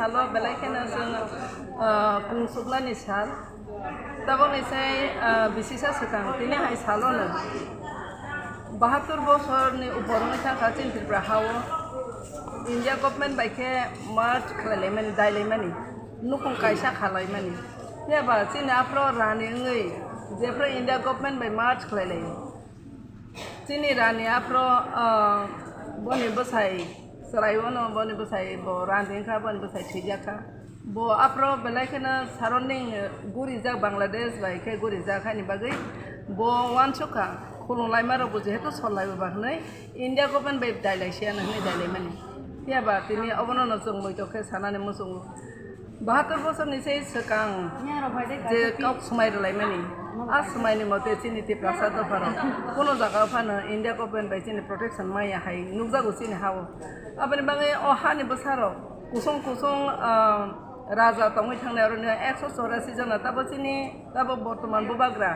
salo belai kena जों kungsuknani sal taboni sai bisisa sekang tini hai salo na 72 বছরনি উপরনি থাকা চিন্তিপ্রা হাও India government বাইকে March খালাইমানি দাইলাইমানি নুখং কাইसा खालायमानि जेबा चिना फ्रो रानि ngै जेफ्रो India government by March खालायलाय Chini Rani Afro बनि बसाय सरायवनो बनि बसाय ब रानिखा बनि बसाय थिजाखा ब आफ्रो बेलायखना सारन्दिं गुरिजा बांलादेश बायके गुरिजा खानि बागै ब वानसुखा खुलुंलाय मारो जेहेतु सलायबो बागनै इन्डिया गभर्नमेंट बाय दाइलायसिया नहनै दाइलायमानि जेबा तिनि अबनो जों मैतखे सानानै मोसौ 72 বছরनि से सकां जे काउ समायलायमानि आ समायनि मते चिनि तिप्रासा दफार कोनो जागा फानो इन्डिया गभर्नमेंट बाय चिनि प्रोटेक्शन माया हाय नुजागो चिनि हावो आबनि बागै अहानि बसारो कुसुं कुसुं राजा तंगै थांनाय आरो 184 जना ताबो चिनि ताबो बर्तमान बुबाग्रा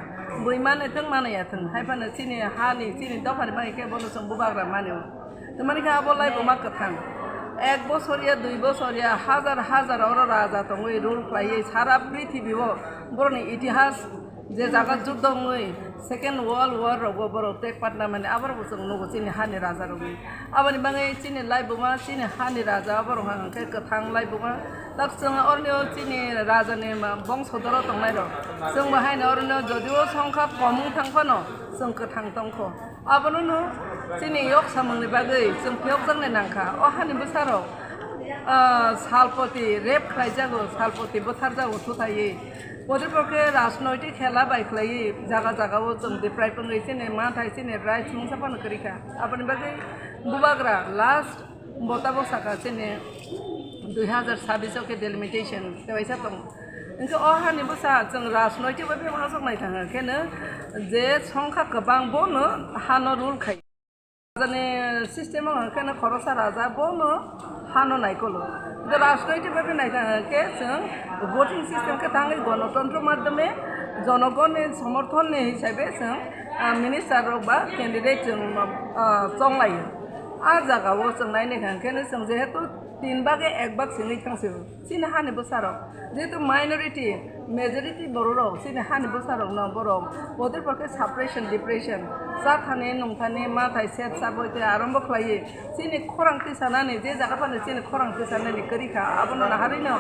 बैमाने थों मानाया थों हायफानो चिनि हानि चिनि दफानि मायके बनो जों बुबाग्रा मानो तमानिखा आबलाय बमा कथां 1 বছরিয়া 2 বছরিয়া হাজার হাজার রাজা তংই রুল খাইয়ে সারা পৃথিবীও বরনি ইতিহাস যে জায়গা যুদ্ধ মই সেকেন্ড ওয়ার্ল্ড ওয়ার রগো বড় টেক পাটনা মানে আবার বসং নগো চিনি হানি রাজা রগি আবানি বাঙাই চিনি লাইবুমা চিনি হানি রাজা আবার হাंखे गोथां लाइबुमा তাক जों অরনিও চিনি রাজানি বংশধর তংनाय र जों बाहायनो अरनो जदिও সংখ্যা কम थांफानो जों गोथां दंख आबनो चिनि yok samangni bagै जों पियक जोंने नांखा अहानि बसाराव सालपति रेप खालायजागो सालपति बुथारजागो थुथायै बदरपके राजनैतिक खेला बायख्लायै जागा जागाव जों दिप्राय पंगै चिनि मा थाय चिनि राइट मुंसाफानो करिखा आबनि बागै बुबाग्रा लास्ट बताबो साका चिनि 2026 के डेलिमिटेशन देवायसा दं इनके अहानि बसा जों राजनैतिक बायदि मा जोंनाय थाङो केनो जे संख्या गोबां बनो हानो रुल खाय राजानि सिस्टेमाव केनो खरसा राजा बनो हानो नायकलो द राजनैतिक बायदि नाय थाङो के जों भोटिं सिस्टेम के थाङै गणतंत्र माध्यमे जनगणनि समर्थननि हिसाबै जों मिनिस्टार बा कैंडिडेट जों चंलायो आ जागाव जों नायनो थाङो जों जेहेतु 3 भागे 1 भाग सिङै थांसो चिनि हानि बसाराव जेहेतु माइनरिटी मेजरिटी बर'राव चिनि हानि बसाराव न बर' बदरफोरखौ साप्रेशन डिप्रेशन जाथाने नंथाने मा थाय सेट साबोते आरम्भ खालायो चिनि खरांथि सानानै जे जागाफानो चिनि खरांथि सानानै करिखा आबनो नाहारिनो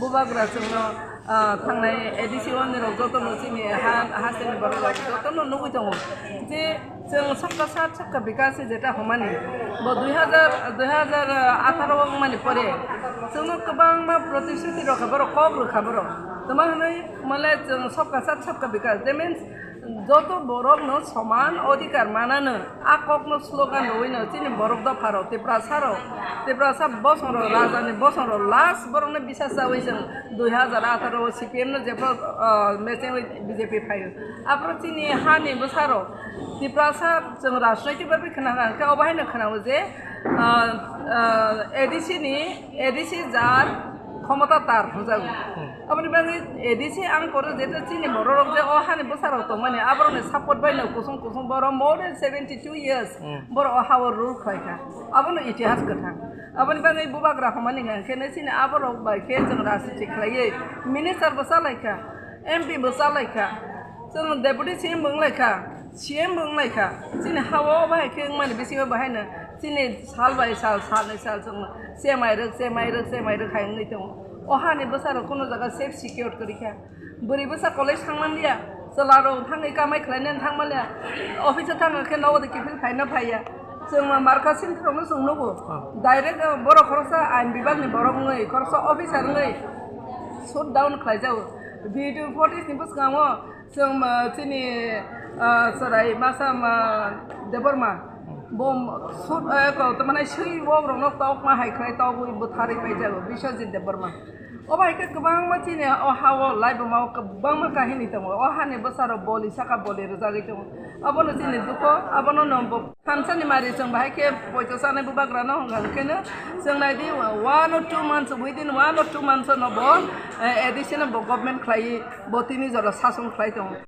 बुबाग्रा जोंनो थांनाय एडिसि वनराव जतनो चिनि हासिनि बर'राव जतनो नुगै दङ जे जों सबका साथ सबका विकास जेटा हमानि ब 2018 माने परे जों गोबां मा प्रतिश्रुति रखाबर कब रखाबर तमा हनै माले जों सबका साथ सबका विकास दे मीन्स যত বরকনো সমান অধিকার মানানো আককনো স্লোগান হইনো চিনি বরক দফারো তেপ্রাসা বসর রাজানি বসর লাস্ট বরকনে বিশ্বাস যাওইছেন 2018 সিপিএম नो जेफ्रो मेसें बीजेपी फायो आप्रो चिनि हानि बसारो तेप्रासा जों राजनैतिक बायदि खोनागांखे अबाहायनो खोनावो जे एडिसि जार ক্ষমতা তার বুঝাবো আপনি বাকি এডিসি আং করে যেটা চিনি বড় রোগ যে অহানি বসারও তো মানে আবরনে সাপোর্ট বাইনো কুসুম কুসুম বড় মোর দেন 72 ইয়ার্স বড় অহাওর রুল খাইকা আবনো ইতিহাস কথা আপনি বাকি বুবাগ্রা হমানি কেনে চিনি আবর বাইকে जों राजनीति खालायो मिनिस्टार बसालायखा एमपि बसालायखा जों डेपुटी सीएम बंलायखा सीएम बंलायखा चिनि हावो बाहायखे माने बेसेबो बाहायनो चिनि साल बाय साल सानै साल जों सेमायरोग हायङै दङ अहानि बसाराव कोनो जागा सेफ सिकिउर करिखा बोरै बसा कलेज थांमानलिया जलारो थाङै कामाय खालायनानै थांमालिया अफिसाव थाङाखे नवदे किफिल फायना फाया जों मार्का सेन्टारावनो जों नगो डाइरेक्ट बर' खरसा आइन बिभागनि बर'ङै खरसा अफिसारङै सुट डाउन खालायजावो भिडिअ फटेजनि बसगाङो जों चिनि सराय मासा देबरमा बम सुट तो माने सै वग्रनो तक मा हायख्लाय तक बुथारै बायजागो बिश्वजित देबरमा अबायके गोबां मानसिनि अहाव लाइबमाव गोबां मा काहिनी दङ अहानि बसारो बलि साका बलि रोजागै दङ अबनो चिनि दुखो अबनो नम्ब खानसानि मारि जों बाहायके पयतो सानै बुबाग्रा न हंगांखेनो जों नायदि 1 or 2 months within 1 or 2 months न ब एडिशनल गभर्नमेंट खालाय बतिनि जरा सासन खालाय दङ